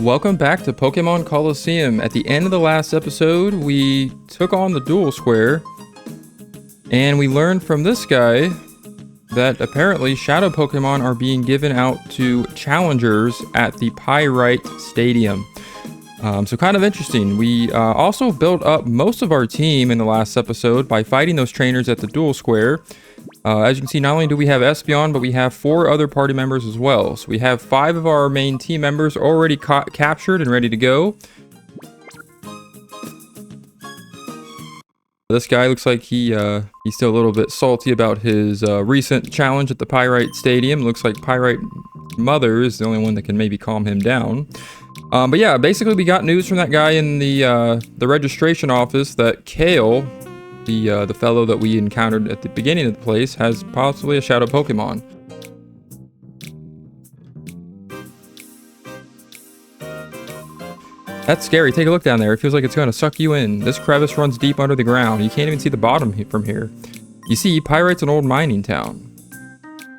Welcome back to Pokemon Colosseum. At the end of the last episode, we took on the Dual Square, and we learned from this guy that apparently Shadow Pokemon are being given out to challengers at the Pyrite Stadium. So kind of interesting. We also built up most of our team in the last episode by fighting those trainers at the Dual Square. As you can see, not only do we have Espeon, but we have 4 other party members as well. So we have 5 of our main team members already captured and ready to go. This guy looks like he's still a little bit salty about his recent challenge at the Pyrite Stadium. Looks like Pyrite Mother is the only one that can maybe calm him down. But yeah, basically we got news from that guy in the registration office that Cail, the fellow that we encountered at the beginning of the place, has possibly a Shadow Pokemon. That's scary. Take a look down there. It feels like it's going to suck you in. This crevice runs deep under the ground. You can't even see the bottom from here. You see, Pyrite's an old mining town.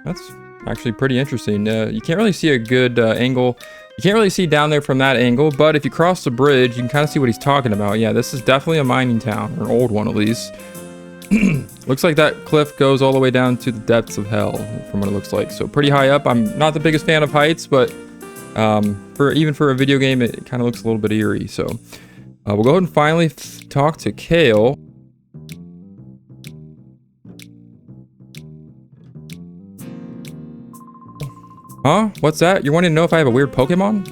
That's actually pretty interesting. You can't really see a good angle. You can't really see down there from that angle, but if you cross the bridge, you can kind of see what he's talking about. Yeah, this is definitely a mining town, or an old one at least. Looks like that cliff goes all the way down to the depths of hell, from what it looks like. So pretty high up. I'm not the biggest fan of heights, but even for a video game, it kind of looks a little bit eerie. So we'll go ahead and finally talk to Cail. Huh? What's that? You're wanting to know if I have a weird Pokemon?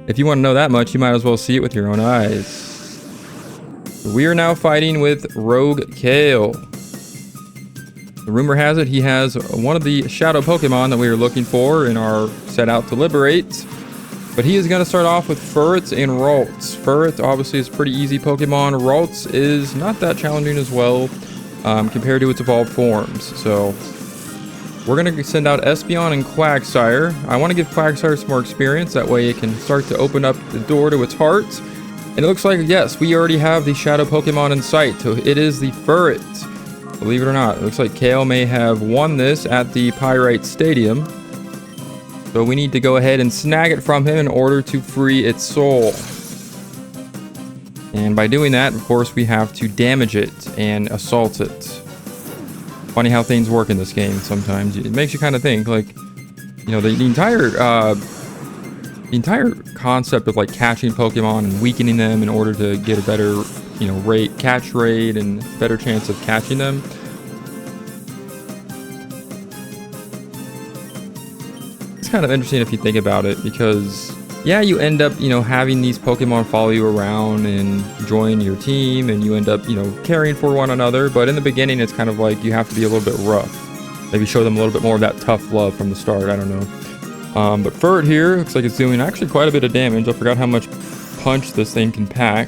If you want to know that much, you might as well see it with your own eyes. We are now fighting with Rogue Cail. The rumor has it he has one of the Shadow Pokemon that we are looking for and are set out to liberate. But he is going to start off with Furret and Ralts. Furret obviously is a pretty easy Pokemon. Ralts is not that challenging as well compared to its evolved forms. So we're going to send out Espeon and Quagsire. I want to give Quagsire some more experience. That way it can start to open up the door to its heart. And it looks like, yes, we already have the Shadow Pokemon in sight. So it is the Furret. Believe it or not, it looks like Cail may have won this at the Pyrite Stadium. So we need to go ahead and snag it from him in order to free its soul. And by doing that, of course, we have to damage it and assault it. Funny how things work in this game sometimes. It makes you kind of think, like, you know, the entire concept of like catching Pokemon and weakening them in order to get a better, you know, catch rate and better chance of catching them. It's kind of interesting if you think about it, because yeah, you end up, you know, having these Pokemon follow you around and join your team, and you end up, you know, caring for one another. But in the beginning, it's kind of like you have to be a little bit rough. Maybe show them a little bit more of that tough love from the start. I don't know. But Furret here looks like it's doing actually quite a bit of damage. I forgot how much punch this thing can pack.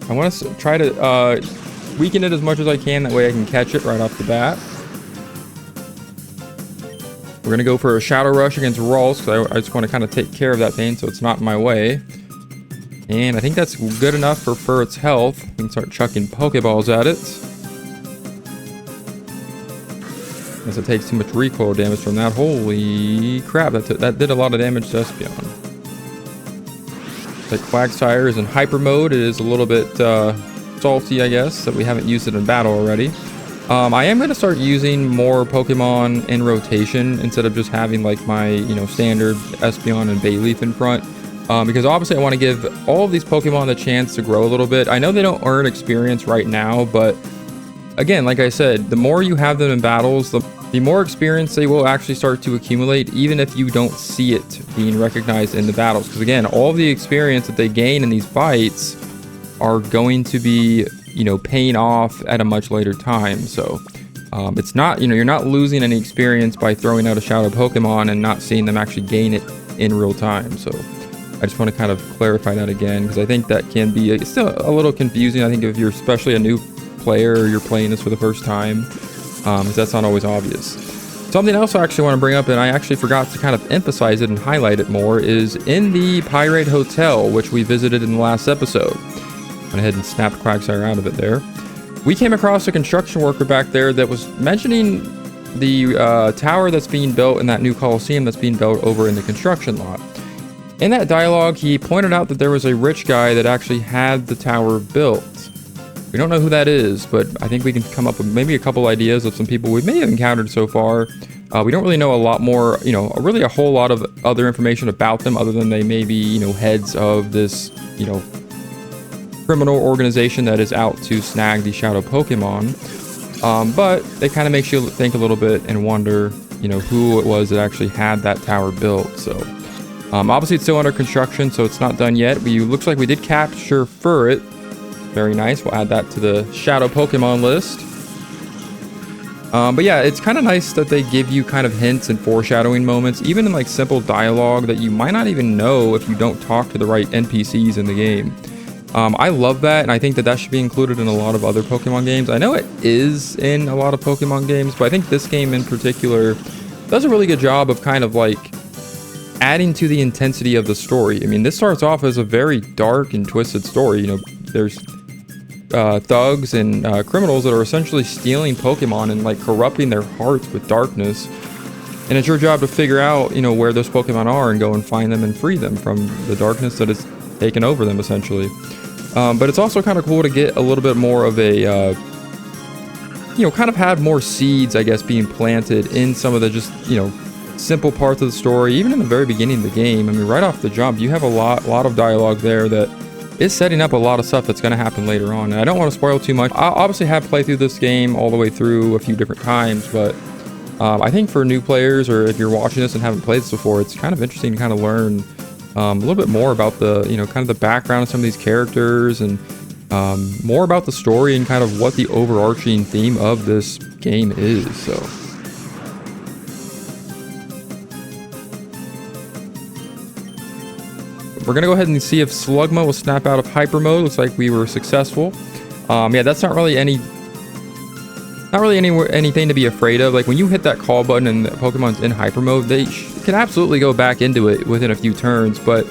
I want to try to weaken it as much as I can. That way I can catch it right off the bat. We're going to go for a Shadow Rush against Ralts, because I just want to kind of take care of that thing so it's not in my way. And I think that's good enough for Furret's health. We can start chucking Pokeballs at it. As it takes too much recoil damage from that. Holy crap, that did a lot of damage to Espeon. The Quagsire is in Hyper Mode. It is a little bit salty, I guess, that we haven't used it in battle already. I am going to start using more Pokemon in rotation instead of just having like my, you know, standard Espeon and Bayleaf in front. Because obviously I want to give all of these Pokemon the chance to grow a little bit. I know they don't earn experience right now, but again, like I said, the more you have them in battles, the more experience they will actually start to accumulate, even if you don't see it being recognized in the battles. Because again, all the experience that they gain in these fights are going to be, you know, paying off at a much later time. So it's not, you know, you're not losing any experience by throwing out a Shadow Pokemon and not seeing them actually gain it in real time. So I just want to kind of clarify that again, because I think that can be still a little confusing. I think if you're especially a new player or you're playing this for the first time, that's not always obvious. Something else I actually want to bring up, and I actually forgot to kind of emphasize it and highlight it more, is in the Pyrite Hotel, which we visited in the last episode. Went ahead and snapped Quagsire out of it there. We came across a construction worker back there that was mentioning the tower that's being built in that new Colosseum that's being built over in the construction lot. In that dialogue, he pointed out that there was a rich guy that actually had the tower built. We don't know who that is, but I think we can come up with maybe a couple ideas of some people we may have encountered so far. We don't really know a lot more, you know, really a whole lot of other information about them other than they may be, you know, heads of this, you know, criminal organization that is out to snag the Shadow Pokemon. But it kind of makes you think a little bit and wonder, you know, who it was that actually had that tower built. So obviously it's still under construction, so it's not done yet. Looks like we did capture Furret. Very nice. We'll add that to the Shadow Pokemon list. But yeah, it's kind of nice that they give you kind of hints and foreshadowing moments, even in like simple dialogue that you might not even know if you don't talk to the right NPCs in the game. I love that, and I think that that should be included in a lot of other Pokemon games. I know it is in a lot of Pokemon games, but I think this game in particular does a really good job of kind of like adding to the intensity of the story. I mean, this starts off as a very dark and twisted story. You know, there's thugs and criminals that are essentially stealing Pokemon and like corrupting their hearts with darkness. And it's your job to figure out, you know, where those Pokemon are and go and find them and free them from the darkness that has taken over them, essentially. But it's also kind of cool to get a little bit more of a, you know, kind of have more seeds, I guess, being planted in some of the just, you know, simple parts of the story, even in the very beginning of the game. I mean, right off the jump, you have a lot of dialogue there that is setting up a lot of stuff that's going to happen later on. And I don't want to spoil too much. I obviously have played through this game all the way through a few different times, but I think for new players, or if you're watching this and haven't played this before, it's kind of interesting to kind of learn a little bit more about the, you know, kind of the background of some of these characters, and more about the story and kind of what the overarching theme of this game is. So we're gonna go ahead and see if Slugma will snap out of hyper mode. Looks like we were successful. Yeah, that's not really anything to be afraid of. Like when you hit that call button and the Pokemon's in hyper mode, they can absolutely go back into it within a few turns, but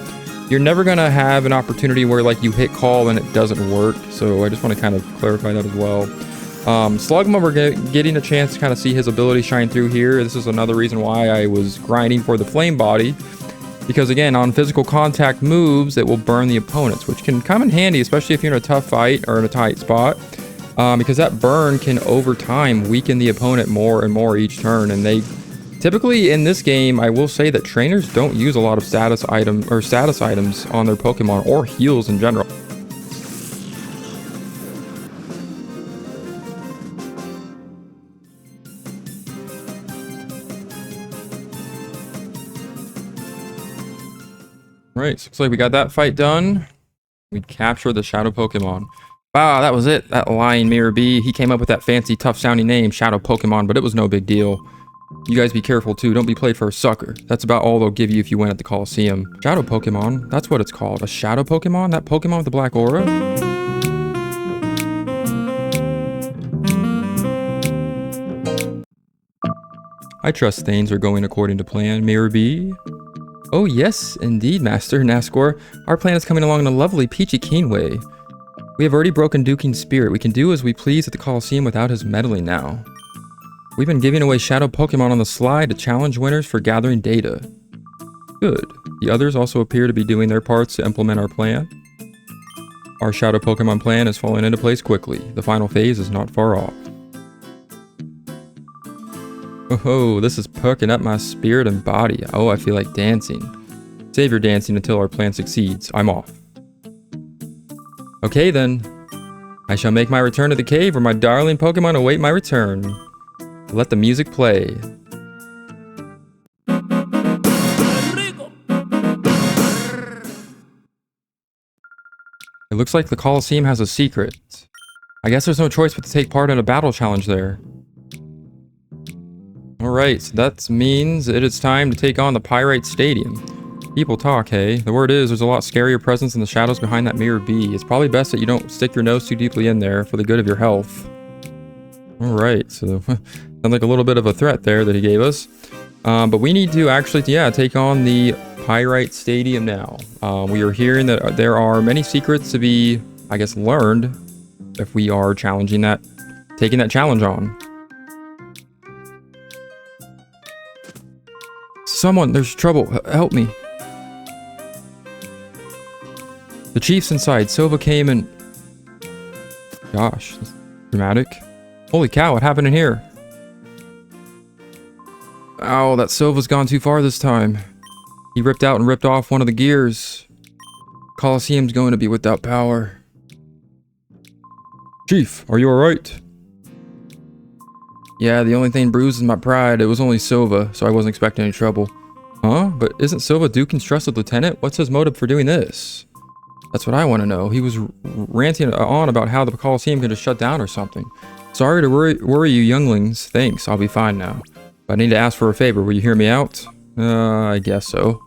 you're never gonna have an opportunity where like you hit call and it doesn't work. So I just want to kind of clarify that as well. Slugma, we're getting a chance to kind of see his ability shine through here. This is another reason why I was grinding for the Flame Body, because again, on physical contact moves, it will burn the opponents, which can come in handy, especially if you're in a tough fight or in a tight spot. Because that burn can over time weaken the opponent more and more each turn. And they typically in this game, I will say that trainers don't use a lot of status items on their Pokemon, or heals in general. Right, so looks like we got that fight done. We captured the Shadow Pokemon. Wow, that was it. That lying Miror B. He came up with that fancy, tough-sounding name, Shadow Pokemon, but it was no big deal. You guys be careful, too. Don't be played for a sucker. That's about all they'll give you if you win at the Colosseum. Shadow Pokemon? That's what it's called. A Shadow Pokemon? That Pokemon with the black aura? I trust things are going according to plan, Miror B. Oh yes, indeed, Master Nascor. Our plan is coming along in a lovely, peachy keen way. We have already broken Duking's spirit. We can do as we please at the Colosseum without his meddling now. We've been giving away Shadow Pokemon on the sly to challenge winners for gathering data. Good. The others also appear to be doing their parts to implement our plan. Our Shadow Pokemon plan is falling into place quickly. The final phase is not far off. Oh, this is perking up my spirit and body. Oh, I feel like dancing. Save your dancing until our plan succeeds. I'm off. Okay then. I shall make my return to the cave where my darling Pokemon await my return. Let the music play. It looks like the Colosseum has a secret. I guess there's no choice but to take part in a battle challenge there. Alright, so that means it is time to take on the Pyrite Stadium. People talk, hey? The word is there's a lot scarier presence in the shadows behind that Miror B. It's probably best that you don't stick your nose too deeply in there for the good of your health. Alright, so sounds like a little bit of a threat there that he gave us. But we need to actually, yeah, take on the Pyrite Stadium now. We are hearing that there are many secrets to be, I guess, learned if we are challenging that, taking that challenge on. Someone, there's trouble. Help me. The chief's inside. Silva came and... Gosh, that's dramatic. Holy cow, what happened in here? Oh, that Silva's gone too far this time. He ripped out and ripped off one of the gears. Colosseum's going to be without power. Chief, are you alright? Yeah, the only thing bruised is my pride. It was only Silva, so I wasn't expecting any trouble. Huh? But isn't Silva Dukin's trusted lieutenant? What's his motive for doing this? That's what I want to know. He was ranting on about how the Colosseum could just shut down or something. Sorry to worry you younglings. Thanks, I'll be fine now. But I need to ask for a favor. Will you hear me out? I guess so.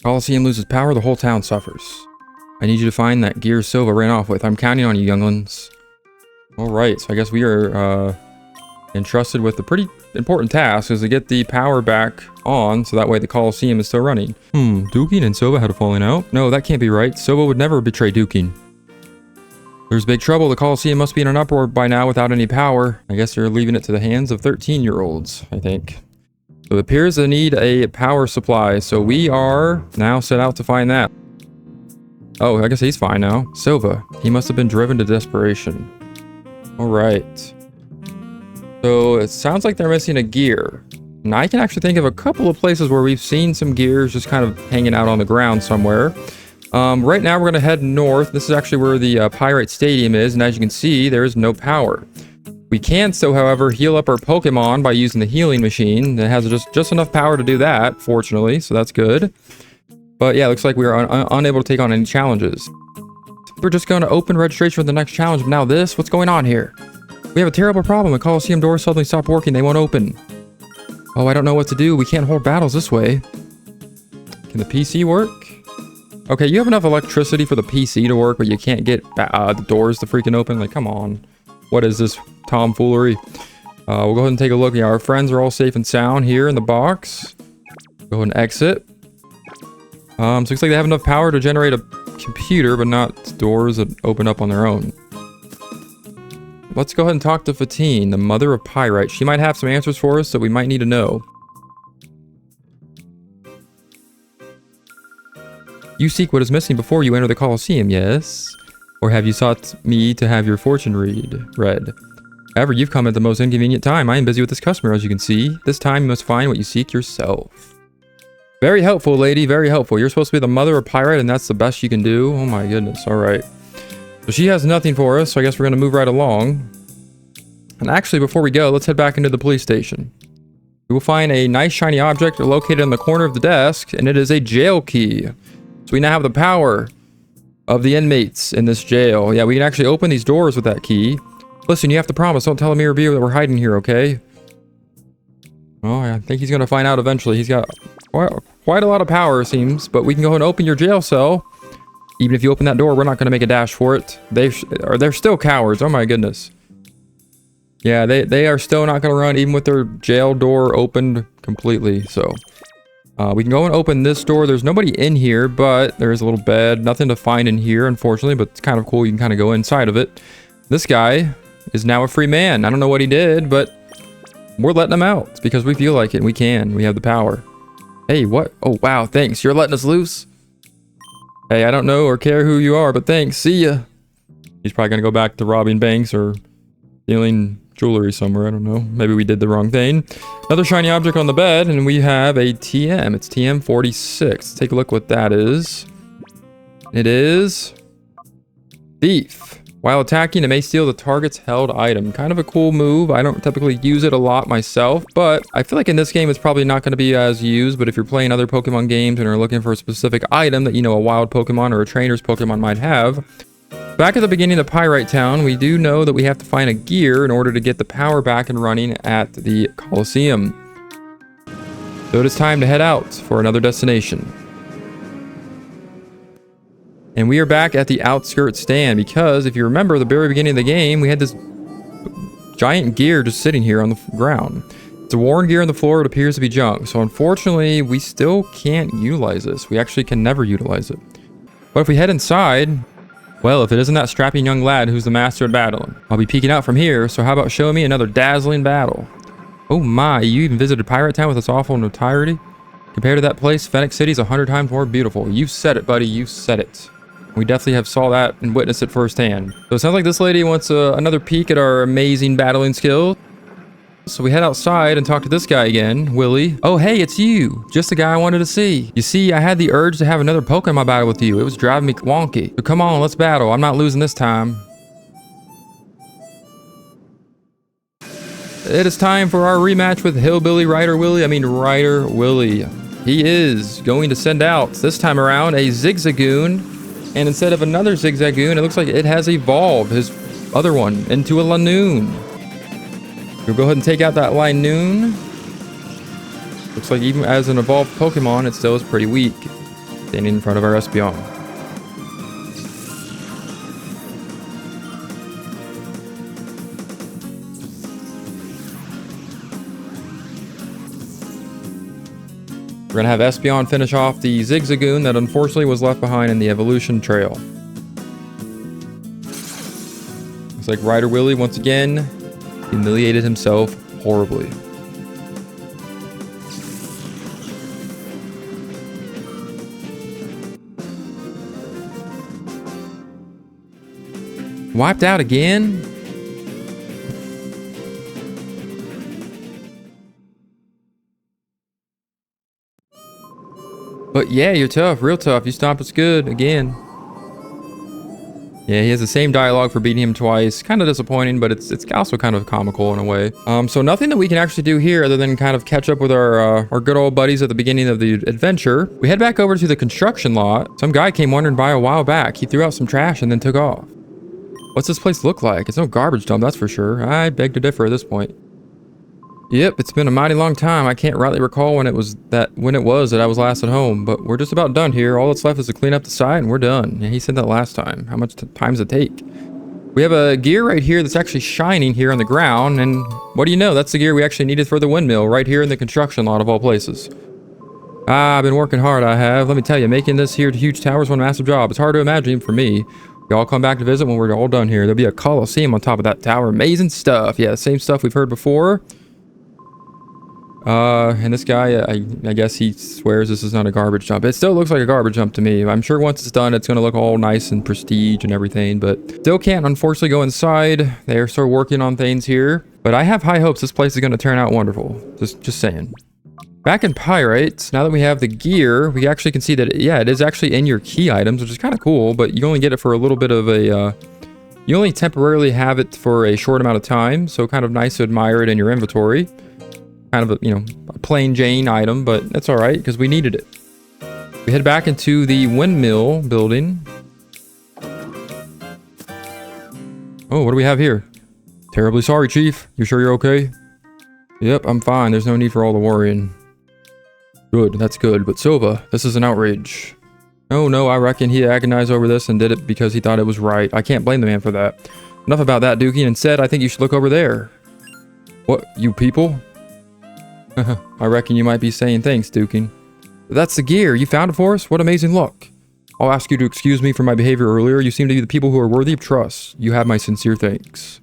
Colosseum loses power, the whole town suffers. I need you to find that gear Silva ran off with. I'm counting on you, younglings. Alright, so I guess we are entrusted with a pretty important task, is to get the power back on, so that way the Colosseum is still running. Dukin and Silva had a falling out? No, that can't be right. Silva would never betray Dukin. There's big trouble. The Colosseum must be in an uproar by now without any power. I guess they're leaving it to the hands of 13-year-olds, I think. So it appears they need a power supply, so we are now set out to find that. Oh, I guess he's fine now. Silva. He must have been driven to desperation. Alright. So it sounds like they're missing a gear. And I can actually think of a couple of places where we've seen some gears just kind of hanging out on the ground somewhere. Right now we're going to head north. This is actually where the Pyrite Stadium is, and as you can see, there is no power. We can still, however, heal up our Pokemon by using the healing machine. It has just enough power to do that, fortunately, so that's good. But yeah, it looks like we are unable to take on any challenges. We're just going to open registration for the next challenge, but now this? What's going on here? We have a terrible problem. The Colosseum doors suddenly stopped working. They won't open. Oh, I don't know what to do. We can't hold battles this way. Can the PC work? Okay, you have enough electricity for the PC to work, but you can't get the doors to freaking open? Like, come on. What is this tomfoolery? We'll go ahead and take a look. Yeah, our friends are all safe and sound here in the box. Go ahead and exit. So it looks like they have enough power to generate a computer, but not doors that open up on their own. Let's go ahead and talk to Fatine, the mother of Pyrite. She might have some answers for us that we might need to know. You seek what is missing before you enter the Colosseum, yes? Or have you sought me to have your fortune read? However, you've come at the most inconvenient time. I am busy with this customer, as you can see. This time you must find what you seek yourself. Very helpful, lady. Very helpful. You're supposed to be the mother of Pyrite, and that's the best you can do? Oh my goodness. All right. So she has nothing for us, so I guess we're going to move right along. And actually, before we go, let's head back into the police station. We will find a nice shiny object located in the corner of the desk, and it is a jail key. So we now have the power of the inmates in this jail. Yeah, we can actually open these doors with that key. Listen, you have to promise, don't tell Miror B that we're hiding here, okay? Oh, I think he's going to find out eventually. He's got quite a lot of power, it seems. But we can go ahead and open your jail cell. Even if you open that door, we're not going to make a dash for it. They're still cowards. Oh my goodness. Yeah, they are still not going to run, even with their jail door opened completely. So we can go and open this door. There's nobody in here, but there's a little bed. Nothing to find in here, unfortunately, but it's kind of cool. You can kind of go inside of it. This guy is now a free man. I don't know what he did, but we're letting him out because we feel like it and we can. We have the power. Hey, what? Oh, wow, thanks. You're letting us loose? Hey, I don't know or care who you are, but thanks. See ya. He's probably going to go back to robbing banks or stealing jewelry somewhere. I don't know. Maybe we did the wrong thing. Another shiny object on the bed, and we have a TM. It's TM46. Let's take a look what that is. It is Thief. While attacking, it may steal the target's held item. Kind of a cool move. I don't typically use it a lot myself, but I feel like in this game it's probably not going to be as used. But if you're playing other Pokemon games and are looking for a specific item that, you know, a wild Pokemon or a trainer's Pokemon might have. Back at the beginning of Pyrite Town, we do know that we have to find a gear in order to get the power back and running at the Colosseum. So it is time to head out for another destination. And we are back at the outskirts stand because if you remember the very beginning of the game, we had this giant gear just sitting here on the ground. It's a worn gear on the floor. It appears to be junk. So unfortunately, we still can't utilize this. We actually can never utilize it. But if we head inside, well, if it isn't that strapping young lad who's the master at battling, I'll be peeking out from here. So how about showing me another dazzling battle? Oh my, you even visited Pyrite Town with this awful notoriety? Compared to that place, Fennec City's 100 times more beautiful. You said it, buddy. You said it. We definitely have saw that and witnessed it firsthand. So it sounds like this lady wants another peek at our amazing battling skill. So we head outside and talk to this guy again, Willie. Oh, hey, it's you. Just the guy I wanted to see. You see, I had the urge to have another Pokemon battle with you. It was driving me wonky. So come on, let's battle. I'm not losing this time. It is time for our rematch with Hillbilly Rider Willie. He is going to send out, this time around, a Zigzagoon. And instead of another Zigzagoon, it looks like it has evolved his other one into a Lanoon. We'll go ahead and take out that Linoon. Looks like even as an evolved Pokemon, it still is pretty weak. Standing in front of our Espeon. We're going to have Espeon finish off the Zigzagoon that unfortunately was left behind in the evolution trail. Looks like Rider Willie once again humiliated himself horribly. Wiped out again? But yeah, you're tough, real tough. You stomped us good again. Yeah, he has the same dialogue for beating him twice. Kind of disappointing, but it's also kind of comical in a way. So nothing that we can actually do here other than kind of catch up with our good old buddies at the beginning of the adventure. We head back over to the construction lot. Some guy came wandering by a while back. He threw out some trash and then took off. What's this place look like? It's no garbage dump, that's for sure. I beg to differ at this point. Yep, it's been a mighty long time. I can't rightly recall when it was that I was last at home, but we're just about done here. All that's left is to clean up the site and we're done. Yeah, he said that last time. How much time does it take? We have a gear right here that's actually shining here on the ground, and what do you know? That's the gear we actually needed for the windmill right here in the construction lot of all places. I've been working hard, I have. Let me tell you, making this here huge tower is one massive job. It's hard to imagine even for me. Y'all come back to visit when we're all done here. There'll be a Colosseum on top of that tower. Amazing stuff. Yeah, same stuff we've heard before. And this guy, I guess he swears this is not a garbage dump. It still looks like a garbage dump to me. I'm sure once it's done, it's going to look all nice and prestige and everything, but still can't unfortunately go inside. They're still working on things here, but I have high hopes this place is going to turn out wonderful. Just saying. Back in Pyrite, now that we have the gear, we actually can see that, yeah, it is actually in your key items, which is kind of cool, but you only get it for a little bit of a, you only temporarily have it for a short amount of time, so kind of nice to admire it in your inventory. Kind of a, you know, a plain Jane item, but that's all right because we needed it. We head back into the windmill building. Oh, what do we have here? Terribly sorry, Chief. You sure you're okay? Yep, I'm fine. There's no need for all the worrying. Good, that's good. But Silva, this is an outrage. Oh no, I reckon he agonized over this and did it because he thought it was right. I can't blame the man for that. Enough about that, Dookie. Instead, I think you should look over there. What, you people? I reckon you might be saying thanks, Dukin. That's the gear. You found it for us? What amazing luck. I'll ask you to excuse me for my behavior earlier. You seem to be the people who are worthy of trust. You have my sincere thanks.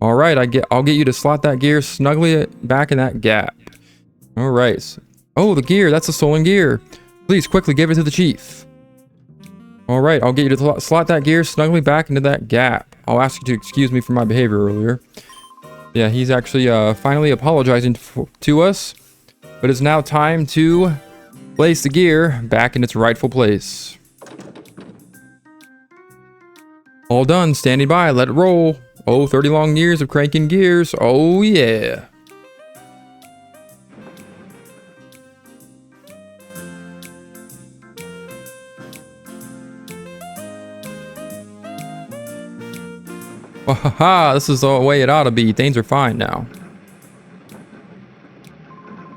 All right, I'll get you to slot that gear snugly back in that gap. All right. Oh, the gear. That's the stolen gear. Please quickly give it to the chief. All right, I'll get you to slot that gear snugly back into that gap. I'll ask you to excuse me for my behavior earlier. Yeah, he's actually finally apologizing to us, but it's now time to place the gear back in its rightful place. All done, standing by, let it roll. Oh, 30 long years of cranking gears. Oh, yeah. Haha, this is the way it ought to be. Things are fine now.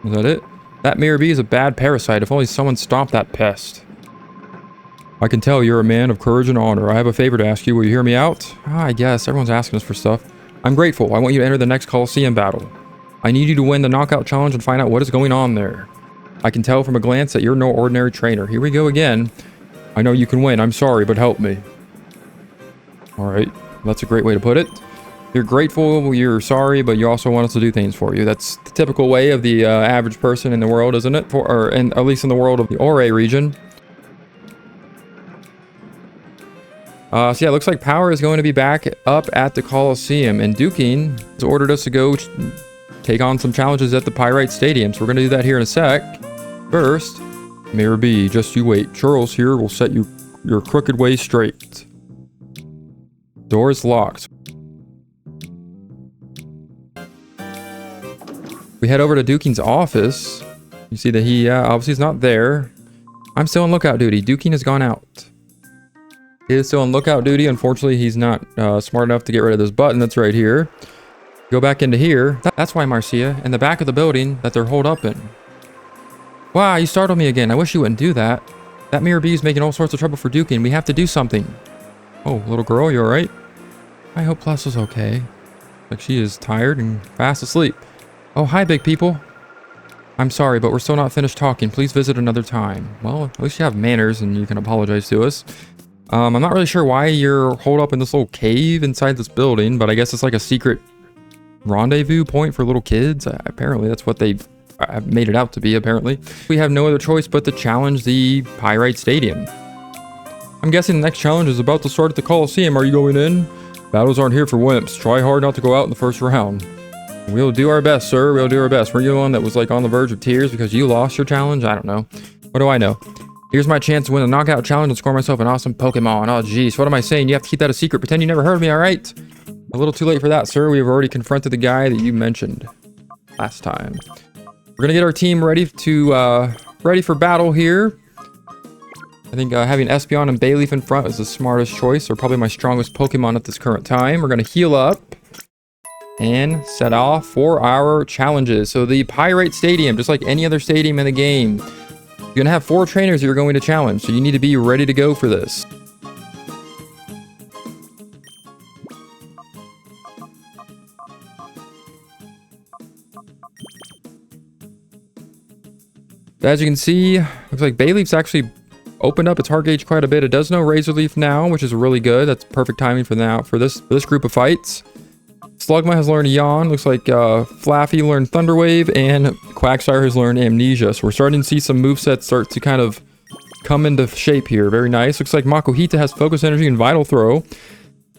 Is that it? That Miror B is a bad parasite. If only someone stomped that pest. I can tell you're a man of courage and honor. I have a favor to ask you. Will you hear me out? I guess. Everyone's asking us for stuff. I'm grateful. I want you to enter the next Colosseum battle. I need you to win the knockout challenge and find out what is going on there. I can tell from a glance that you're no ordinary trainer. Here we go again. I know you can win. I'm sorry, but help me. Alright. That's a great way to put it. You're grateful, you're sorry, but you also want us to do things for you. That's the typical way of the average person in the world, isn't it? At least in the world of the Ore region. So yeah, it looks like power is going to be back up at the Colosseum, and Duking has ordered us to go take on some challenges at the Pyrite Stadium. So we're going to do that here in a sec. First, Miror B, just you wait. Charles here will set your crooked way straight. Door is locked. We head over to Duking's office. You see that he obviously is not there. I'm still on lookout duty. Duking has gone out. He is still on lookout duty. Unfortunately, he's not smart enough to get rid of this button that's right here. Go back into here. That's why, Marcia, in the back of the building that they're holed up in. Wow, you startled me again. I wish you wouldn't do that. That Miror B is making all sorts of trouble for Duking. We have to do something. Oh, little girl, you alright? I hope Plus is okay. Like she is tired and fast asleep. Oh, hi, big people. I'm sorry, but we're still not finished talking. Please visit another time. Well, at least you have manners and you can apologize to us. I'm not really sure why you're holed up in this little cave inside this building, but I guess it's like a secret rendezvous point for little kids. Apparently, that's what they made it out to be, apparently. We have no other choice but to challenge the Pyrite Stadium. I'm guessing the next challenge is about to start at the Colosseum. Are you going in? Battles aren't here for wimps. Try hard not to go out in the first round. We'll do our best, sir. We'll do our best. Were you the one that was like on the verge of tears because you lost your challenge? I don't know. What do I know? Here's my chance to win a knockout challenge and score myself an awesome Pokemon. Oh, jeez. What am I saying? You have to keep that a secret. Pretend you never heard of me, all right? A little too late for that, sir. We've already confronted the guy that you mentioned last time. We're going to get our team ready for battle here. I think having Espeon and Bayleaf in front is the smartest choice. They're probably my strongest Pokemon at this current time. We're going to heal up and set off for our challenges. So the Pyrite Stadium, just like any other stadium in the game, you're going to have 4 trainers that you're going to challenge, so you need to be ready to go for this. As you can see, looks like Bayleaf's actually opened up its heart gauge quite a bit. It does know Razor Leaf now, which is really good. That's perfect timing for now for this group of fights. Slugma has learned Yawn. Looks like Flaffy learned Thunder Wave, and Quagsire has learned Amnesia. So we're starting to see some movesets start to kind of come into shape here. Very nice. Looks like Makuhita has Focus Energy and Vital Throw.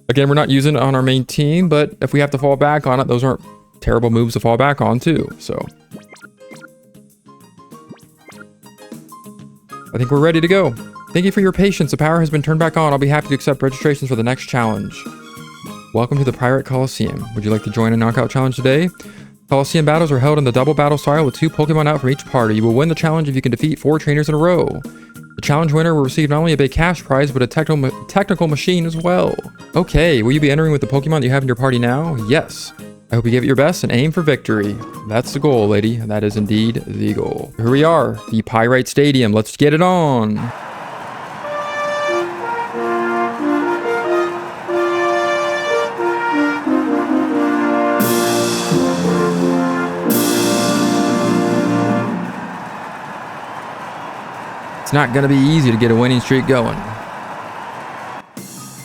Again, we're not using it on our main team, but if we have to fall back on it, those aren't terrible moves to fall back on too. So I think we're ready to go. Thank you for your patience. The power has been turned back on. I'll be happy to accept registrations for the next challenge. Welcome to the Pyrite Colosseum. Would you like to join a knockout challenge today? Colosseum battles are held in the double battle style with 2 Pokemon out from each party. You will win the challenge if you can defeat 4 trainers in a row. The challenge winner will receive not only a big cash prize, but a technical machine as well. Okay, will you be entering with the Pokemon that you have in your party now? Yes. I hope you give it your best and aim for victory. That's the goal, lady. That is indeed the goal. Here we are, the Pyrite Stadium. Let's get it on. It's not going to be easy to get a winning streak going.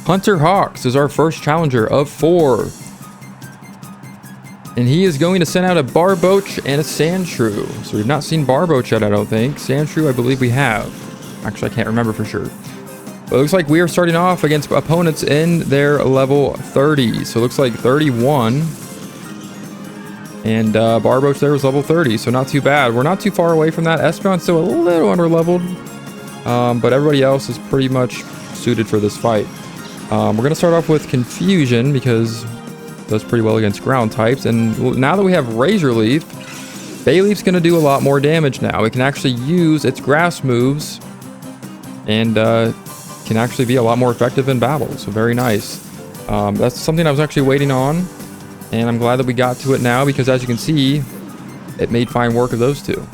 Hunter Hawks is our first challenger of 4. And he is going to send out a Barboach and a Sandshrew. So we've not seen Barboach yet, I don't think. Sandshrew, I believe we have. Actually, I can't remember for sure. But it looks like we are starting off against opponents in their level 30. So it looks like 31. And Barboach there was level 30, so not too bad. We're not too far away from that. Espeon's still a little under-leveled. But everybody else is pretty much suited for this fight. We're going to start off with Confusion because it does pretty well against ground types. And now that we have Razor Leaf, Bayleaf's going to do a lot more damage now. It can actually use its grass moves and can actually be a lot more effective in battle. So very nice. That's something I was actually waiting on. And I'm glad that we got to it now because as you can see, it made fine work of those 2.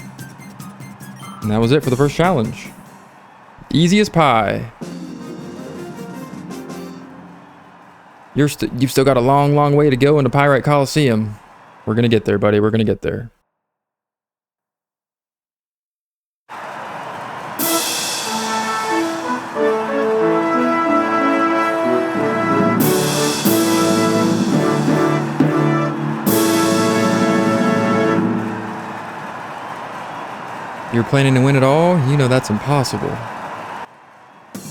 And that was it for the first challenge. Easy as pie. You've still got a long way to go in the Pyrite Colosseum. We're going to get there, buddy. We're going to get there. You're planning to win it all? You know that's impossible.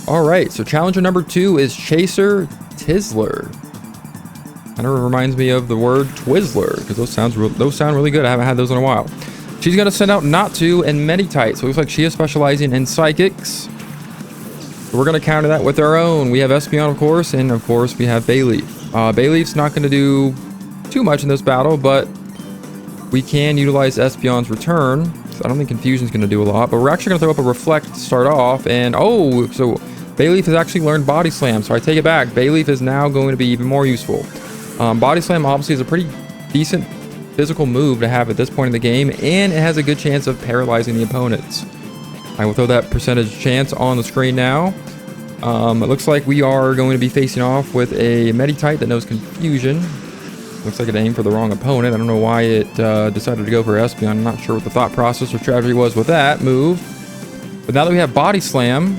Alright, so challenger number 2 is Chaser Tizzler. Kind of reminds me of the word Twizzler, because those sound really good. I haven't had those in a while. She's going to send out Natu and Meditite, so it looks like she is specializing in Psychics. So we're going to counter that with our own. We have Espeon, of course, and of course we have Bayleef. Bayleef's not going to do too much in this battle, but we can utilize Espeon's return. So I don't think Confusion's going to do a lot, but we're actually going to throw up a Reflect to start off, and oh, so Bayleef has actually learned Body Slam, so I take it back. Bayleef is now going to be even more useful. Body Slam obviously is a pretty decent physical move to have at this point in the game, and it has a good chance of paralyzing the opponents. I will throw that percentage chance on the screen now. It looks like we are going to be facing off with a Meditite that knows Confusion. Looks like it aimed for the wrong opponent. I don't know why it decided to go for Espeon. I'm not sure what the thought process or strategy was with that move. But now that we have Body Slam,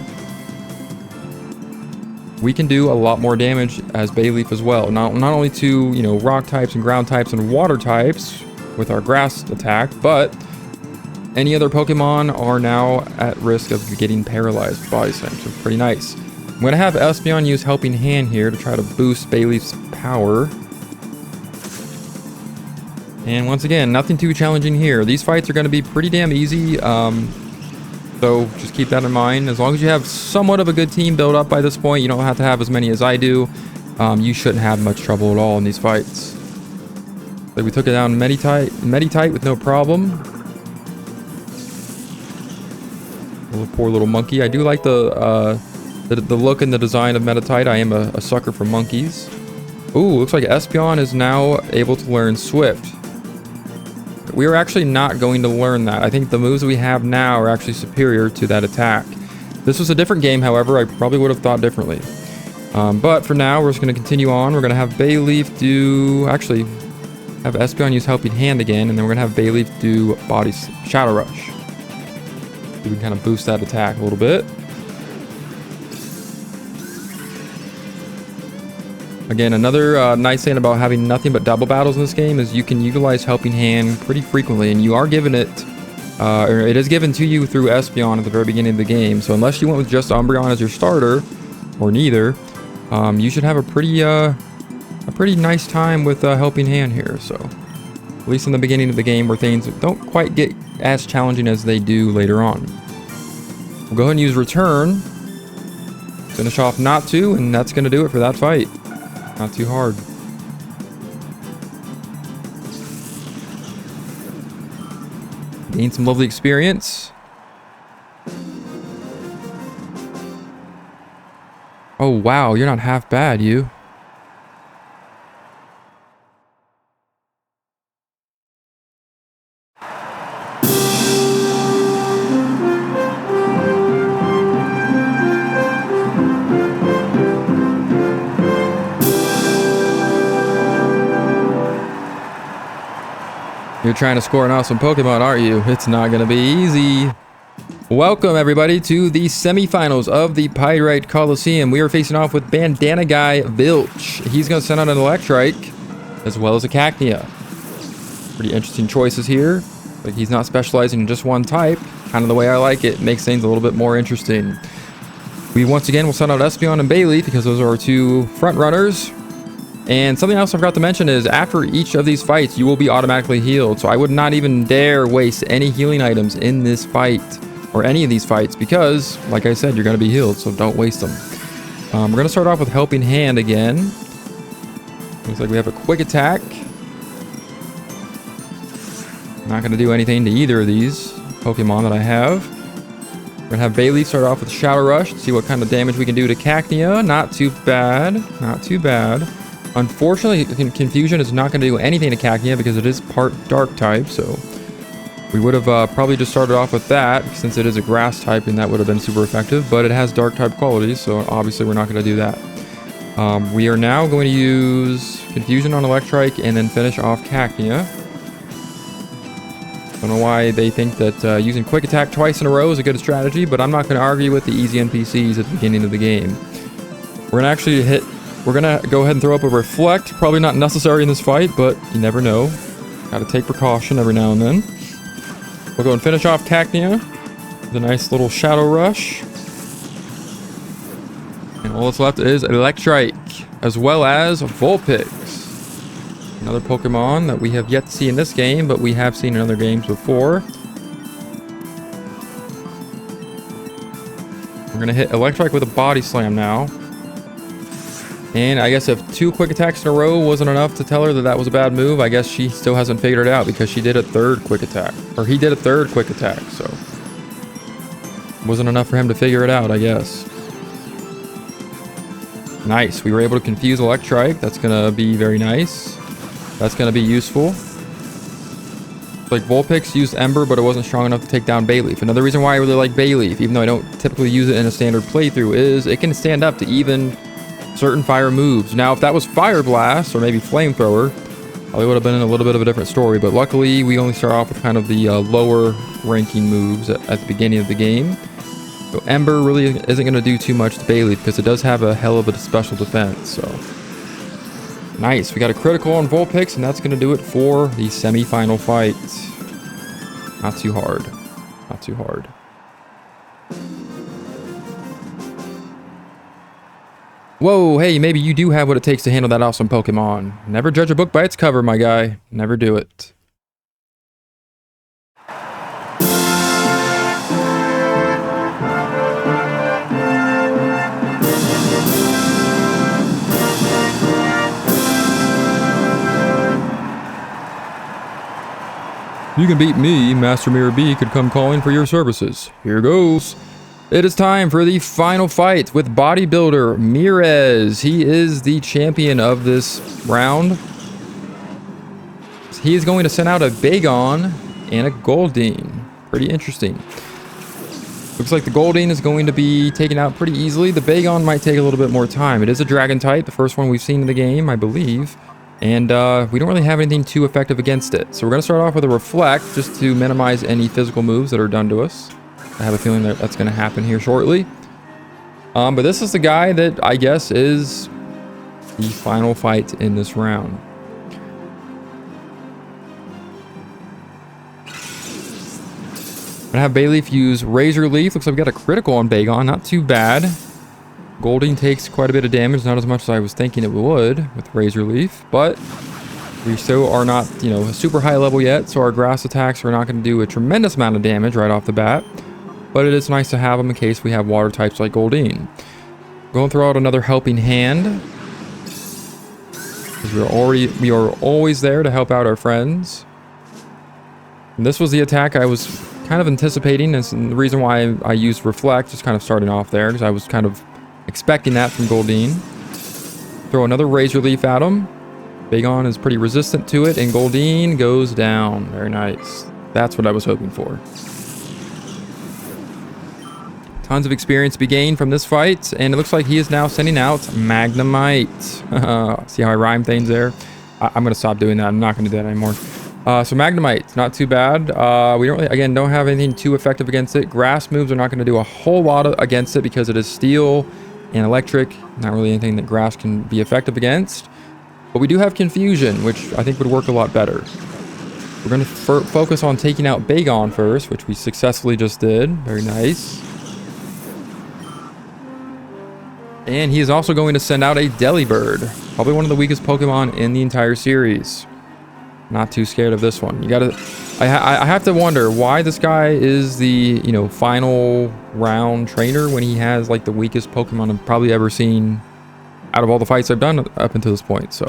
we can do a lot more damage as Bayleef as well. Not only to, you know, rock types and ground types and water types with our grass attack, but any other Pokemon are now at risk of getting paralyzed with Body Slam, so pretty nice. I'm going to have Espeon use Helping Hand here to try to boost Bayleef's power. And once again, nothing too challenging here. These fights are going to be pretty damn easy. So just keep that in mind. As long as you have somewhat of a good team built up by this point, you don't have to have as many as I do. You shouldn't have much trouble at all in these fights. Like we took it down Meditite with no problem. Poor little monkey. I do like the look and the design of Meditite. I am a sucker for monkeys. Ooh, looks like Espeon is now able to learn Swift. We are actually not going to learn that. I think the moves we have now are actually superior to that attack. This was a different game, however, I probably would have thought differently. But for now, we're just going to continue on. We're going to have Bayleef do... Actually, have Espeon use Helping Hand again, and then we're going to have Bayleef do Shadow Rush. So we can kind of boost that attack a little bit. Again, another nice thing about having nothing but double battles in this game is you can utilize Helping Hand pretty frequently, and you are given it, or it is given to you through Espeon at the very beginning of the game. So unless you went with just Umbreon as your starter, or neither, you should have a pretty nice time with Helping Hand here. So at least in the beginning of the game, where things don't quite get as challenging as they do later on. We'll go ahead and use Return, finish off Natu, and that's going to do it for that fight. Not too hard. Gain some lovely experience. Oh wow, you're not half bad, you. You're trying to score an awesome Pokemon, aren't you? It's not going to be easy. Welcome, everybody, to the semifinals of the Pyrite Colosseum. We are facing off with Bandana Guy Vilch. He's going to send out an Electrike, as well as a Cacnea. Pretty interesting choices here. Like, he's not specializing in just one type. Kind of the way I like it. Makes things a little bit more interesting. We, once again, will send out Espeon and Bayleef, because those are our two front runners. And something else I forgot to mention is after each of these fights, you will be automatically healed. So I would not even dare waste any healing items in this fight or any of these fights because, like I said, you're going to be healed. So don't waste them. We're going to start off with Helping Hand again. Looks like we have a Quick Attack. Not going to do anything to either of these Pokemon that I have. We're going to have Bayleef start off with Shadow Rush to see what kind of damage we can do to Cacnea. Not too bad. Not too bad. Unfortunately, Confusion is not going to do anything to Cacnea because it is part Dark type, so we would have probably just started off with that since it is a Grass type, and that would have been super effective, but it has Dark type qualities, so obviously we're not going to do that. We are now going to use Confusion on Electrike and then finish off Cacnea. Don't know why they think that using Quick Attack twice in a row is a good strategy, but I'm not going to argue with the easy NPCs at the beginning of the game. We're going to go ahead and throw up a Reflect. Probably not necessary in this fight, but you never know. Got to take precaution every now and then. We'll go and finish off Cacnea. The nice little Shadow Rush. And all that's left is Electrike, as well as Vulpix. Another Pokemon that we have yet to see in this game, but we have seen in other games before. We're going to hit Electrike with a Body Slam now. And I guess if 2 quick attacks in a row wasn't enough to tell her that that was a bad move, I guess she still hasn't figured it out because she did a 3rd quick attack. Or he did a 3rd quick attack, so... wasn't enough for him to figure it out, I guess. Nice. We were able to confuse Electrike. That's going to be very nice. That's going to be useful. Like Vulpix used Ember, but it wasn't strong enough to take down Bayleaf. Another reason why I really like Bayleaf, even though I don't typically use it in a standard playthrough, is it can stand up to even certain fire moves. Now, if that was Fire Blast or maybe Flamethrower, probably would have been a little bit of a different story. But luckily, we only start off with kind of the lower ranking moves at the beginning of the game. So Ember really isn't going to do too much to Bayleaf because it does have a hell of a special defense. So nice. We got a critical on Vulpix, and that's going to do it for the semi-final fight. Not too hard. Not too hard. Whoa, hey, maybe you do have what it takes to handle that awesome Pokemon. Never judge a book by its cover, my guy. Never do it. You can beat me, Master Miror B could come calling for your services. Here goes. It is time for the final fight with bodybuilder Mirez. He is the champion of this round. He is going to send out a Bagon and a Goldeen. Pretty interesting. Looks like the Goldeen is going to be taken out pretty easily. The Bagon might take a little bit more time. It is a dragon type, the first one we've seen in the game, I believe. And we don't really have anything too effective against it. So we're going to start off with a Reflect just to minimize any physical moves that are done to us. I have a feeling that that's going to happen here shortly. But this is the guy that I guess is the final fight in this round. I'm going to have Bayleaf use Razor Leaf. Looks like we got a critical on Bagon. Not too bad. Goldeen takes quite a bit of damage, not as much as I was thinking it would with Razor Leaf, but we still are not, you know, a super high level yet, so our grass attacks are not going to do a tremendous amount of damage right off the bat, but it is nice to have them in case we have water types like Goldeen. Going to throw out another helping hand, because we are always there to help out our friends. And this was the attack I was kind of anticipating, and the reason why I used Reflect, just kind of starting off there, because I was kind of expecting that from Goldeen. Throw another Razor Leaf at him. Bagon is pretty resistant to it, and Goldeen goes down. Very nice. That's what I was hoping for. Tons of experience to be gained from this fight, and it looks like he is now sending out Magnemite. See how I rhyme things there? I'm going to stop doing that. I'm not going to do that anymore. So Magnemite, not too bad. We don't really, again, don't have anything too effective against it. Grass moves are not going to do a whole lot against it because it is Steel and Electric. Not really anything that Grass can be effective against. But we do have Confusion, which I think would work a lot better. We're going to focus on taking out Bagon first, which we successfully just did. Very nice. And he is also going to send out a Delibird. Probably one of the weakest Pokemon in the entire series. Not too scared of this one. You gotta... I have to wonder why this guy is the, you know, final round trainer when he has, like, the weakest Pokemon I've probably ever seen out of all the fights I've done up until this point. So,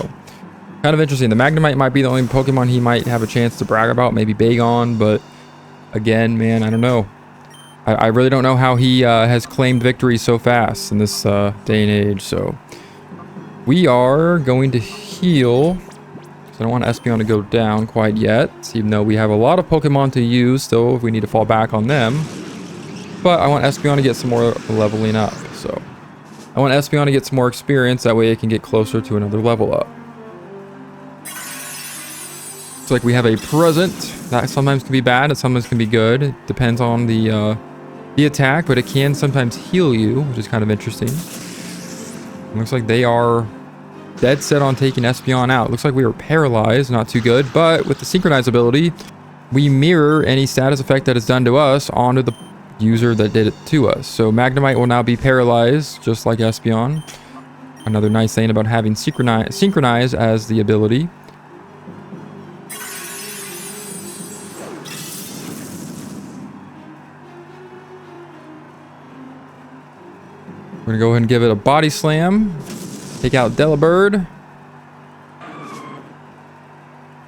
kind of interesting. The Magnemite might be the only Pokemon he might have a chance to brag about. Maybe Bagon, but again, man, I don't know. I really don't know how he has claimed victory so fast in this day and age. So, we are going to heal... I don't want Espeon to go down quite yet, even though we have a lot of Pokemon to use still if we need to fall back on them. But I want Espeon to get some more leveling up, so... I want Espeon to get some more experience, that way it can get closer to another level up. Looks like we have a Present. That sometimes can be bad, it sometimes can be good. It depends on the attack, but it can sometimes heal you, which is kind of interesting. It looks like they are... dead set on taking Espeon out. Looks like we were paralyzed, not too good, but with the Synchronize ability, we mirror any status effect that is done to us onto the user that did it to us. So Magnemite will now be paralyzed, just like Espeon. Another nice thing about having synchronize as the ability. We're gonna go ahead and give it a body slam. Take out Delibird.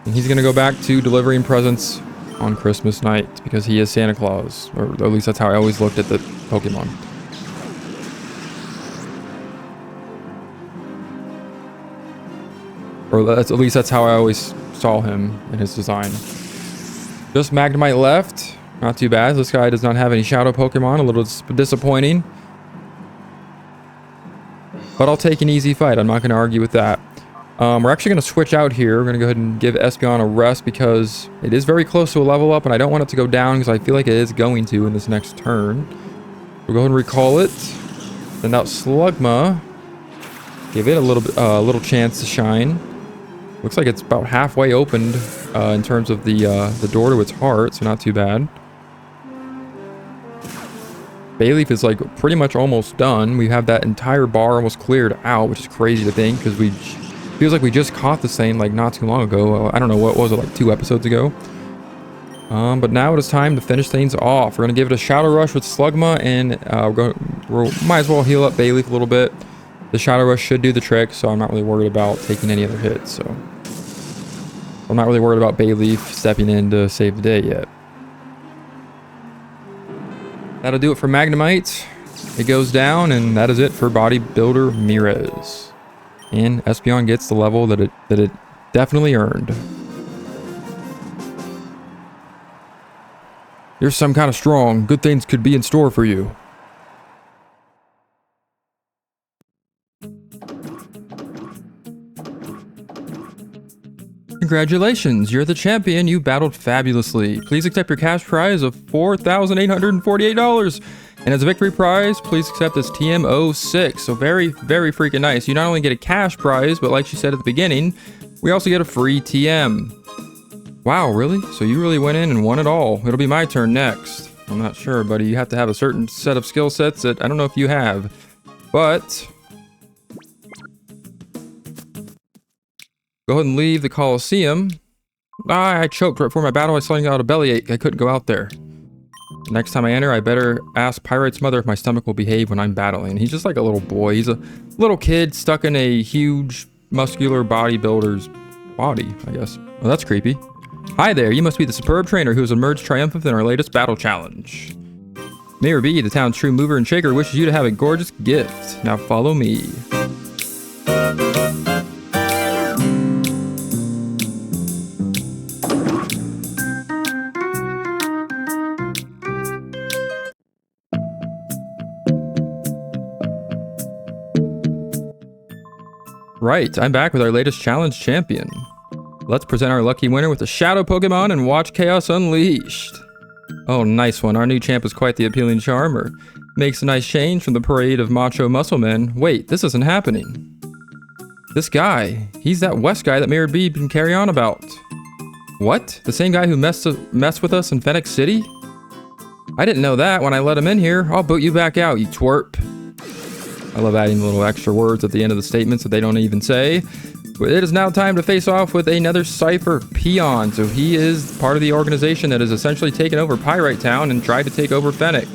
And he's gonna go back to delivering presents on Christmas night because he is Santa Claus. Or at least that's how I always looked at the Pokemon. Or at least that's how I always saw him in his design. Just Magnemite left. Not too bad. This guy does not have any Shadow Pokemon. A little disappointing. But I'll take an easy fight. I'm not going to argue with that. We're actually going to switch out here. We're going to go ahead and give Espeon a rest because it is very close to a level up and I don't want it to go down because I feel like it is going to in this next turn. We'll go ahead and recall it. Send out Slugma. Give it a little chance to shine. Looks like it's about halfway opened in terms of the door to its heart, so not too bad. Bayleaf is like pretty much almost done. We have that entire bar almost cleared out, which is crazy to think because feels like we just caught this thing like not too long ago. I don't know, what was it, like 2 episodes ago? But now it is time to finish things off. We're gonna give it a Shadow Rush with Slugma, and we might as well heal up Bayleaf a little bit. The Shadow Rush should do the trick, so I'm not really worried about taking any other hits. So I'm not really worried about Bayleaf stepping in to save the day yet. That'll do it for Magnemite. It goes down, and that is it for Bodybuilder Mirez. And Espeon gets the level that it definitely earned. You're some kind of strong. Good things could be in store for you. Congratulations, you're the champion. You battled fabulously. Please accept your cash prize of $4,848. And as a victory prize, please accept this TM06. So very, very freaking nice. You not only get a cash prize, but like she said at the beginning, we also get a free TM. Wow, really? So you really went in and won it all. It'll be my turn next. I'm not sure, buddy. You have to have a certain set of skill sets that I don't know if you have. But go ahead and leave the Colosseum. I choked right before my battle. I suddenly got a bellyache. I couldn't go out there. Next time I enter, I better ask Pyrite's mother if my stomach will behave when I'm battling. He's just like a little boy. He's a little kid stuck in a huge, muscular bodybuilder's body, I guess. Well, that's creepy. Hi there, you must be the superb trainer who has emerged triumphant in our latest battle challenge. Miror B, the town's true mover and shaker, wishes you to have a gorgeous gift. Now follow me. Right, I'm back with our latest challenge champion. Let's present our lucky winner with a Shadow Pokemon and watch Chaos Unleashed. Oh, nice one. Our new champ is quite the appealing charmer. Makes a nice change from the parade of macho muscle men. Wait, this isn't happening. This guy, he's that West guy that Miror B can carry on about. What? The same guy who messed with us in Phoenix City? I didn't know that when I let him in here. I'll boot you back out, you twerp. I love adding little extra words at the end of the statements that they don't even say. But it is now time to face off with another Cypher Peon. So he is part of the organization that has essentially taken over Pyrite Town and tried to take over Fennec.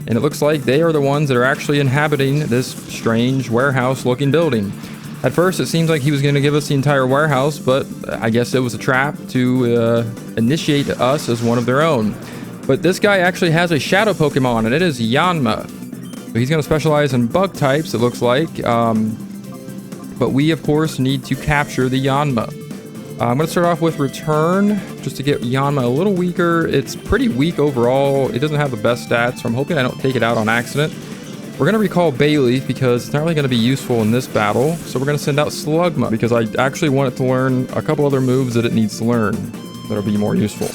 And it looks like they are the ones that are actually inhabiting this strange warehouse-looking building. At first, it seems like he was going to give us the entire warehouse, but I guess it was a trap to initiate us as one of their own. But this guy actually has a Shadow Pokemon, and it is Yanma. So he's going to specialize in bug types, it looks like. But we, of course, need to capture the Yanma. I'm going to start off with Return, just to get Yanma a little weaker. It's pretty weak overall. It doesn't have the best stats, so I'm hoping I don't take it out on accident. We're going to recall Bayleaf because it's not really going to be useful in this battle. So we're going to send out Slugma because I actually want it to learn a couple other moves that it needs to learn that'll be more useful.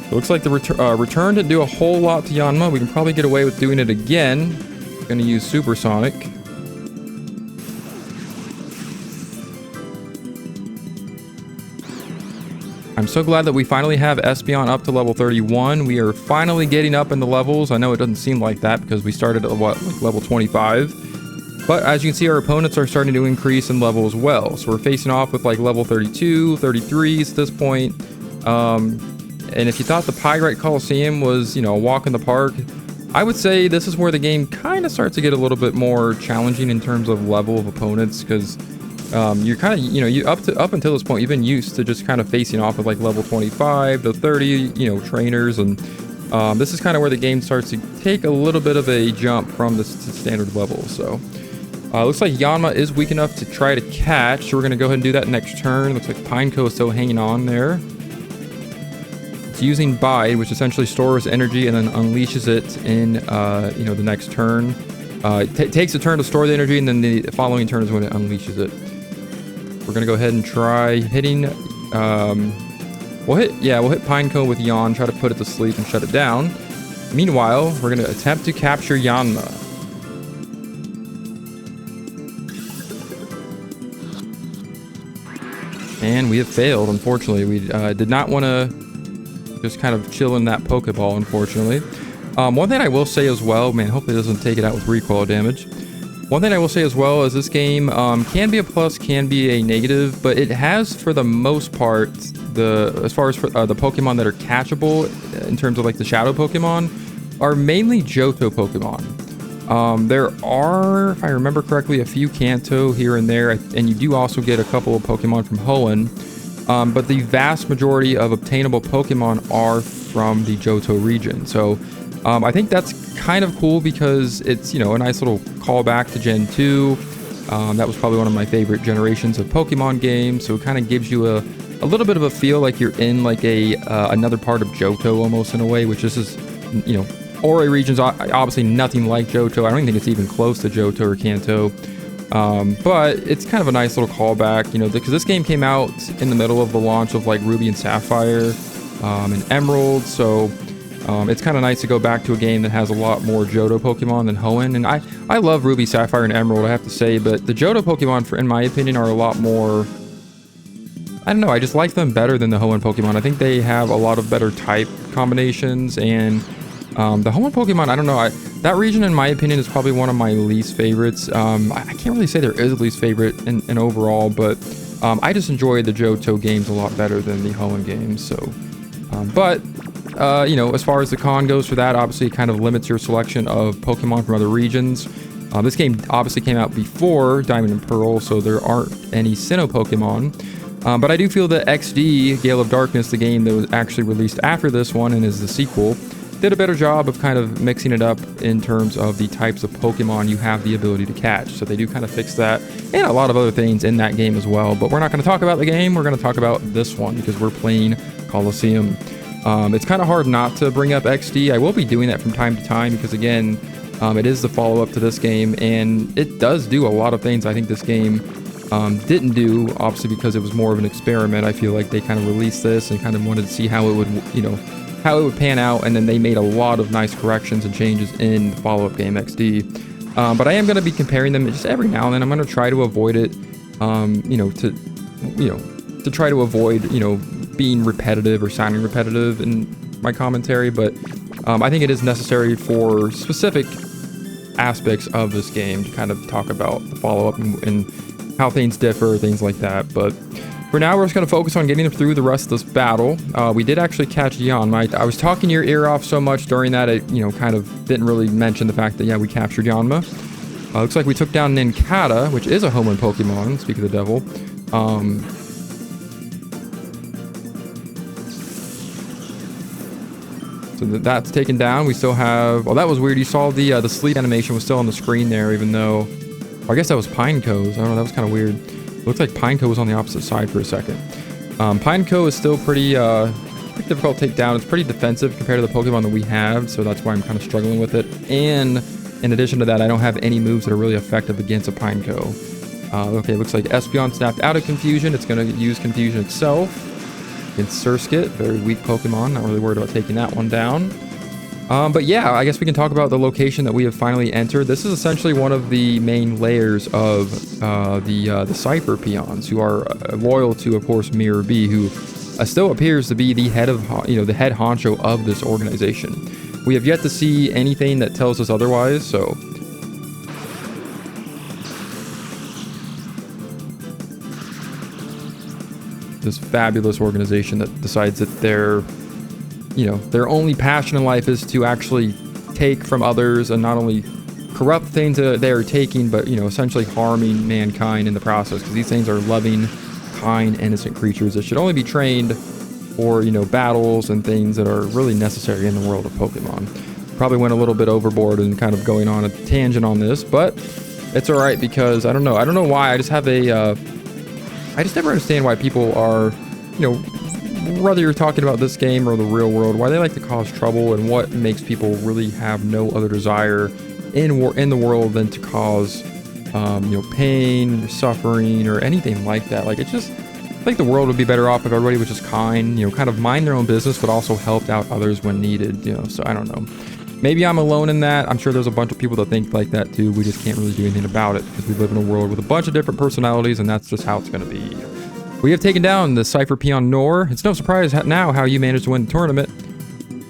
It looks like the Return didn't do a whole lot to Yanma. We can probably get away with doing it again. Going to use Supersonic. I'm so glad that we finally have Espeon up to level 31. We are finally getting up in the levels. I know it doesn't seem like that because we started at what, like level 25. But as you can see, our opponents are starting to increase in level as well. So we're facing off with like level 32, 33s at this point. And if you thought the Pyrite Colosseum was, you know, a walk in the park, I would say this is where the game kind of starts to get a little bit more challenging in terms of level of opponents, because you're kind of, you know, up until this point, you've been used to just kind of facing off with like level 25 to 30, you know, trainers, and this is kind of where the game starts to take a little bit of a jump from the standard level. So looks like Yanma is weak enough to try to catch, so we're going to go ahead and do that next turn. Looks like Pineco is still hanging on there. It's using Bide, which essentially stores energy and then unleashes it in, you know, the next turn. It takes a turn to store the energy, and then the following turn is when it unleashes it. We're gonna go ahead and try hitting. We'll hit Pineco with Yawn, try to put it to sleep and shut it down. Meanwhile, we're gonna attempt to capture Yanma. And we have failed, unfortunately. We did not want to just kind of chill in that Pokeball, unfortunately. One thing I will say as well, man, hopefully it doesn't take it out with recoil damage. One thing I will say as well is this game can be a plus, can be a negative, but it has, for the most part, as far as for, the Pokemon that are catchable in terms of like the Shadow Pokemon, are mainly Johto Pokemon. There are, if I remember correctly, a few Kanto here and there, and you do also get a couple of Pokemon from Hoenn. But the vast majority of obtainable Pokemon are from the Johto region. So I think that's kind of cool because it's, you know, a nice little callback to Gen 2. That was probably one of my favorite generations of Pokemon games. So it kind of gives you a little bit of a feel like you're in like another part of Johto almost in a way, which this is, you know, Ori region's obviously nothing like Johto. I don't even think it's even close to Johto or Kanto. But it's kind of a nice little callback, you know, because this game came out in the middle of the launch of like Ruby and Sapphire and Emerald, so it's kind of nice to go back to a game that has a lot more Johto Pokemon than Hoenn. And I love Ruby, Sapphire, and Emerald, I have to say, but the Johto Pokemon, in my opinion, are a lot more, I don't know, I just like them better than the Hoenn Pokemon. I think they have a lot of better type combinations, and the Hoenn Pokemon, I don't know, that region, in my opinion, is probably one of my least favorites. I can't really say there is a least favorite in overall, but I just enjoy the Johto games a lot better than the Hoenn games. So, you know, as far as the con goes for that, obviously it kind of limits your selection of Pokemon from other regions. This game obviously came out before Diamond and Pearl, so there aren't any Sinnoh Pokemon. But I do feel that XD, Gale of Darkness, the game that was actually released after this one and is the sequel, did a better job of kind of mixing it up in terms of the types of Pokemon you have the ability to catch. So they do kind of fix that, and a lot of other things in that game as well. But we're not going to talk about the game, we're going to talk about this one because we're playing Colosseum. It's kind of hard not to bring up XD. I will be doing that from time to time because, again, it is the follow-up to this game, and it does do a lot of things I think this game didn't do, obviously because it was more of an experiment. I feel like they kind of released this and kind of wanted to see how it would, you know, how it would pan out, and then they made a lot of nice corrections and changes in the follow-up game XD. But I am going to be comparing them just every now and then. I'm going to try to avoid it, you know, to try to avoid, you know, being repetitive or sounding repetitive in my commentary. But I think it is necessary for specific aspects of this game to kind of talk about the follow-up and how things differ, things like that. But for now, we're just going to focus on getting through the rest of this battle. We did actually catch Yanma. I was talking your ear off so much during that, it, you know, kind of didn't really mention the fact that, yeah, we captured Yanma. Looks like we took down Nincada, which is a Hoenn Pokemon, speak of the devil. So that's taken down. We still have, well, that was weird. You saw the sleep animation was still on the screen there, even though, I guess that was Pineco's. I don't know, that was kind of weird. Looks like Pineco was on the opposite side for a second. Pineco is still pretty difficult to take down. It's pretty defensive compared to the Pokemon that we have, so that's why I'm kind of struggling with it. And in addition to that, I don't have any moves that are really effective against a Pineco. Okay, looks like Espeon snapped out of Confusion. It's going to use Confusion itself against Surskit. Very weak Pokemon. Not really worried about taking that one down. But yeah, I guess we can talk about the location that we have finally entered. This is essentially one of the main layers of the Cypher peons, who are loyal to, of course, Miror B, who still appears to be the head of, the head honcho of this organization. We have yet to see anything that tells us otherwise, so... This fabulous organization that decides that their only passion in life is to actually take from others and not only corrupt things that they're taking, but, essentially harming mankind in the process, because these things are loving, kind, innocent creatures that should only be trained for, battles and things that are really necessary in the world of Pokemon. Probably went a little bit overboard and kind of going on a tangent on this, but it's all right because I don't know why. I just have I just never understand why people are, whether you're talking about this game or the real world, why they like to cause trouble and what makes people really have no other desire in the world than to cause, pain, suffering, or anything like that. Like, it's just, I think the world would be better off if everybody was just kind, kind of mind their own business, but also helped out others when needed, so I don't know. Maybe I'm alone in that. I'm sure there's a bunch of people that think like that too. We just can't really do anything about it because we live in a world with a bunch of different personalities, and that's just how it's going to be. We have taken down the Cypher Peon Nor. It's no surprise now how you managed to win the tournament.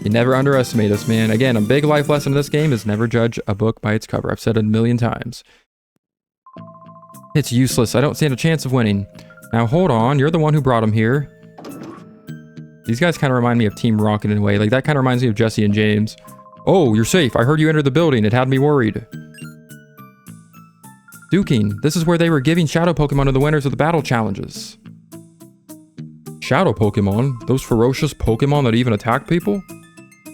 You never underestimate us, man. Again, a big life lesson in this game is never judge a book by its cover. I've said it a million times. It's useless. I don't stand a chance of winning. Now, hold on. You're the one who brought him here. These guys kind of remind me of Team Rocket in a way. Like, that kind of reminds me of Jesse and James. Oh, you're safe. I heard you entered the building. It had me worried. Duking. This is where they were giving Shadow Pokemon to the winners of the battle challenges. Shadow Pokemon? Those ferocious Pokemon that even attack people?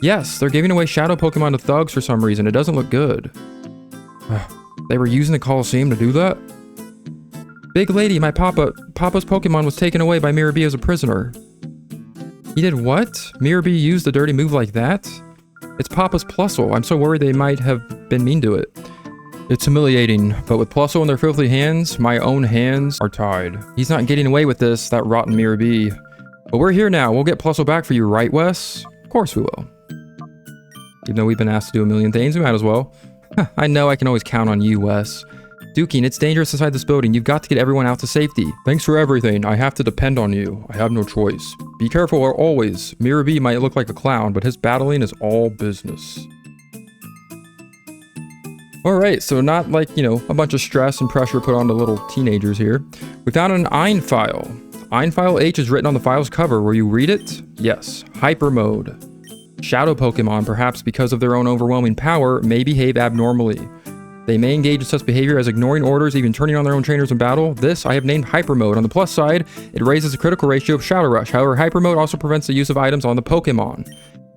Yes, they're giving away Shadow Pokemon to thugs for some reason. It doesn't look good. They were using the Colosseum to do that? Big lady, my Papa's Pokemon was taken away by Miror B as a prisoner. He did what? Miror B used a dirty move like that? It's Papa's Plusle. I'm so worried they might have been mean to it. It's humiliating, but with Plusle in their filthy hands, my own hands are tied. He's not getting away with this, that rotten Miror B. But we're here now. We'll get Plusle back for you, right, Wes? Of course we will. Even though we've been asked to do a million things, we might as well. I know I can always count on you, Wes. Duking, it's dangerous inside this building. You've got to get everyone out to safety. Thanks for everything. I have to depend on you. I have no choice. Be careful always. Miror B might look like a clown, but his battling is all business. Alright, so not like, a bunch of stress and pressure put on the little teenagers here. We found an Ein file. Ein file H is written on the file's cover. Will you read it? Yes. Hyper mode. Shadow Pokemon, perhaps because of their own overwhelming power, may behave abnormally. They may engage in such behavior as ignoring orders, even turning on their own trainers in battle. This I have named Hyper Mode. On the plus side, it raises the critical ratio of Shadow Rush. However, Hyper Mode also prevents the use of items on the Pokemon.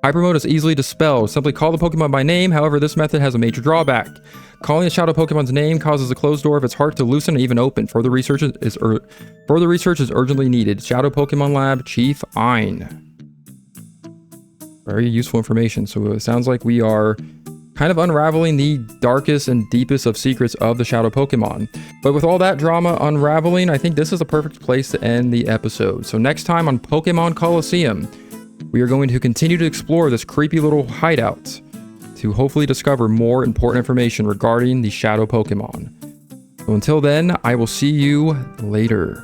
Hyper Mode is easily dispelled. Simply call the Pokemon by name. However, this method has a major drawback. Calling a Shadow Pokemon's name causes the closed door of its heart to loosen and even open. Further research is urgently needed. Shadow Pokemon Lab, Chief Ein. Very useful information. So it sounds like we are kind of unraveling the darkest and deepest of secrets of the Shadow Pokemon. But with all that drama unraveling, I think this is the perfect place to end the episode. So next time on Pokemon Colosseum, we are going to continue to explore this creepy little hideout to hopefully discover more important information regarding the Shadow Pokemon. So until then, I will see you later.